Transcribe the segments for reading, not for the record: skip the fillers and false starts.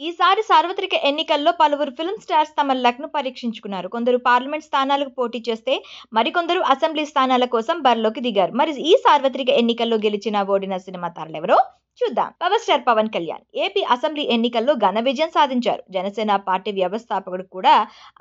ఈసారి సార్వత్రిక ఎన్నికల్లో పలువురు ఫిల్మ్ స్టార్స్ తమ లక్ను పరీక్షించుకున్నారు. కొందరు పార్లమెంట్ స్థానాలకు పోటీ చేస్తే మరికొందరు అసెంబ్లీ స్థానాల కోసం బరిలోకి దిగారు. మరి ఈ సార్వత్రిక ఎన్నికల్లో గెలిచిన ఓడిన సినిమా తారలెవరో చూద్దాం. Power star Pawan Kalyan AP assembly ఎన్నికల్లో ఘన విజయం సాధించారు. జనసేన పార్టీ వ్యవస్థాపకుడు కూడా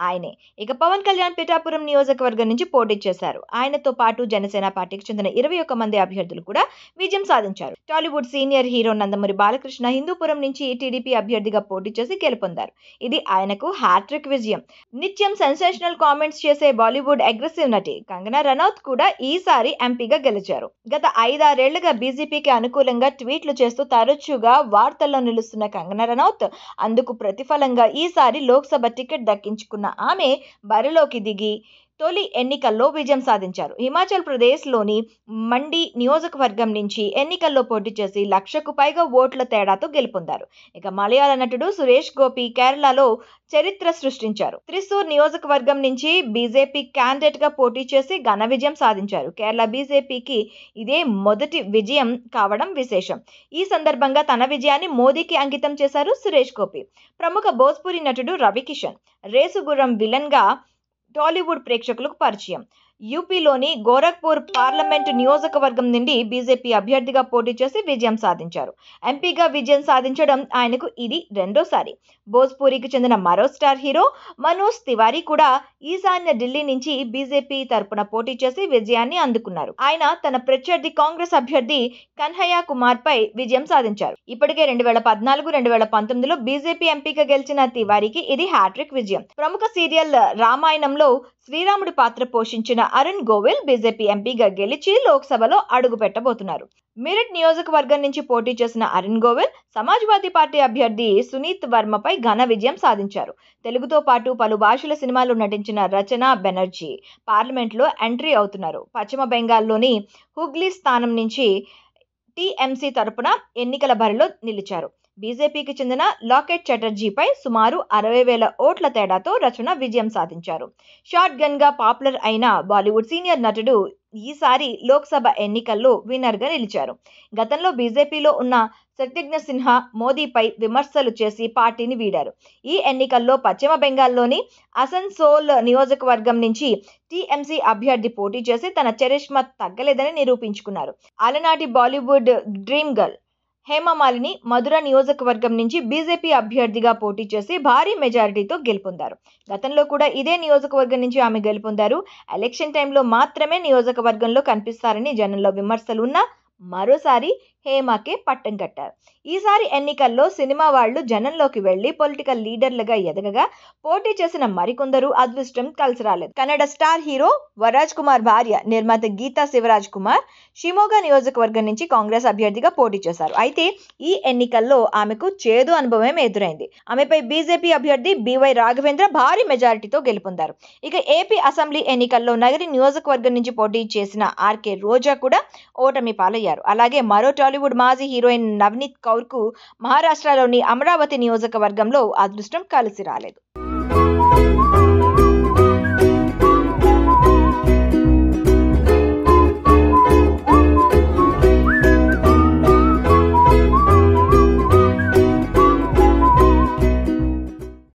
ఆయనే. ఇక పవన్ కళ్యాణ్ పిఠాపురం నియోజకవర్గం నుంచి పోటీ చేశారు. ఆయనతో పాటు జనసేన పార్టీకి చెందిన 21 మంది అభ్యర్థులు కూడా విజయం సాధించారు. టాలీవుడ్ సీనియర్ హీరో నందమూరి బాలకృష్ణ హిందూపురం నుంచి టీడీపీ అభ్యర్థిగా పోటీ చేసి గెలుపొందారు. ఇది ఆయనకు హ్యాట్రిక్ విజయం. నిత్యం సెన్సేషనల్ కామెంట్స్ చేసే బాలీవుడ్ అగ్రెసివ్ నటి కంగనా రనౌత్ కూడా ఈసారి ఎంపీగా గెలిచారు. గత 5-6 ఏళ్లుగా బీజేపీకి అనుకూలంగా ట్వీట్లు చేస్తూ తరచుగా వార్తల్లో నిలుస్తున్న కంగనా రనౌత్ అందుకు ప్రతిఫలంగా ఈసారి లోక్సభ టికెట్ దక్కించుకున్న ఆమె బరిలోకి దిగి తొలి ఎన్నికల్లో విజయం సాధించారు. హిమాచల్ ప్రదేశ్లోని మండి నియోజకవర్గం నుంచి ఎన్నికల్లో పోటీ చేసి 1,00,000కు పైగా ఓట్ల తేడాతో గెలుపొందారు. ఇక మలయాళ నటుడు సురేష్ గోపి కేరళలో చరిత్ర సృష్టించారు. త్రిశూర్ నియోజకవర్గం నుంచి బీజేపీ క్యాండిడేట్ గా పోటీ చేసి ఘన విజయం సాధించారు. కేరళ బీజేపీకి ఇదే మొదటి విజయం కావడం విశేషం. ఈ సందర్భంగా తన విజయాన్ని మోదీకి అంకితం చేశారు సురేష్ గోపి. ప్రముఖ భోజ్పురి నటుడు రవికిషన్ రేసుగుర్రం విలన్ గా టాలీవుడ్ ప్రేక్షకులకు పరిచయం. యూపీలోని గోరఖ్పూర్ పార్లమెంటు నియోజకవర్గం నుండి బీజేపీ అభ్యర్థిగా పోటీ చేసి విజయం సాధించారు. ఎంపీగా విజయం సాధించడం ఆయనకు ఇది రెండోసారి. భోజ్పూరికి చెందిన మరో స్టార్ హీరో మనోజ్ తివారీ కూడా ఈశాన్య ఢిల్లీ నుంచి బీజేపీ తరపున పోటీ చేసి విజయాన్ని అందుకున్నారు. ఆయన తన ప్రత్యర్థి కాంగ్రెస్ అభ్యర్థి కన్హయ్య కుమార్ పై విజయం సాధించారు. ఇప్పటికే 2014-2019లో బీజేపీ ఎంపీగా గెలిచిన తివారీకి ఇది హ్యాట్రిక్ విజయం. ప్రముఖ సీరియల్ రామాయణంలో శ్రీరాముడి పాత్ర పోషించిన అరుణ్ గోవిల్ బీజేపీ ఎంపీగా గెలిచి లోక్సభలో అడుగు పెట్టబోతున్నారు. మీరట్ నియోజకవర్గం నుంచి పోటీ చేసిన అరుణ్ గోవిల్ సమాజ్వాదీ పార్టీ అభ్యర్థి సునీత్ వర్మపై ఘన విజయం సాధించారు. తెలుగుతో పాటు పలు భాషల సినిమాల్లో నటించిన రచన బెనర్జీ పార్లమెంట్లో ఎంట్రీ అవుతున్నారు. పశ్చిమ బెంగాల్లోని హుగ్లీ స్థానం నుంచి టీఎంసీ తరపున ఎన్నికల బరిలో నిలిచారు. బీజేపీకి చెందిన లాకెట్ చటర్జీపై సుమారు 60,000 ఓట్ల తేడాతో రచన విజయం సాధించారు. షార్ట్ గన్ గా పాపులర్ అయిన బాలీవుడ్ సీనియర్ నటుడు ఈసారి లోక్సభ ఎన్నికల్లో విన్నర్ గా నిలిచారు. గతంలో బీజేపీలో ఉన్న శత్రుఘ్న సిన్హా మోదీపై విమర్శలు చేసి పార్టీని వీడారు. ఈ ఎన్నికల్లో పశ్చిమ బెంగాల్లోని అసన్సోల్ నియోజకవర్గం నుంచి టీఎంసీ అభ్యర్థి పోటీ చేసి తన చరిష్మా తగ్గలేదని నిరూపించుకున్నారు. అలనాటి బాలీవుడ్ డ్రీమ్ గర్ల్ హేమమాలిని మధుర నియోజకవర్గం నుంచి బీజేపీ అభ్యర్థిగా పోటీ చేసి భారీ మెజారిటీతో గెలుపొందారు. గతంలో కూడా ఇదే నియోజకవర్గం నుంచి ఆమె గెలుపొందారు. ఎలక్షన్ టైంలో మాత్రమే నియోజకవర్గంలో కనిపిస్తారని జనంలో విమర్శలు ఉన్నా మరోసారి హేమకే పట్టం కట్టారు. ఈసారి ఎన్నికల్లో సినిమా వాళ్లు జనంలోకి వెళ్లి పొలిటికల్ లీడర్లుగా ఎదగగా పోటీ చేసిన మరికొందరు అదృష్టం కలిసి రాలేదు. కన్నడ స్టార్ హీరో వరాజ్ కుమార్ భార్య నిర్మాత గీతా శివరాజ్ కుమార్ షిమోగా నియోజకవర్గం నుంచి కాంగ్రెస్ అభ్యర్థిగా పోటీ చేశారు. అయితే ఈ ఎన్నికల్లో ఆమెకు చేదు అనుభవం ఎదురైంది. ఆమెపై బీజేపీ అభ్యర్థి బివై రాఘవేంద్ర భారీ మెజారిటీతో గెలుపొందారు. ఇక ఏపీ అసెంబ్లీ ఎన్నికల్లో నగరి నియోజకవర్గం నుంచి పోటీ చేసిన ఆర్కే రోజా కూడా ఓటమి పాలయ్యారు. అలాగే మరో టాలీవుడ్ మాజీ హీరోయిన్ నవనీత్ కౌర్ కు మహారాష్ట్రలోని అమరావతి నియోజకవర్గంలో అదృష్టం కలిసి రాలేదు.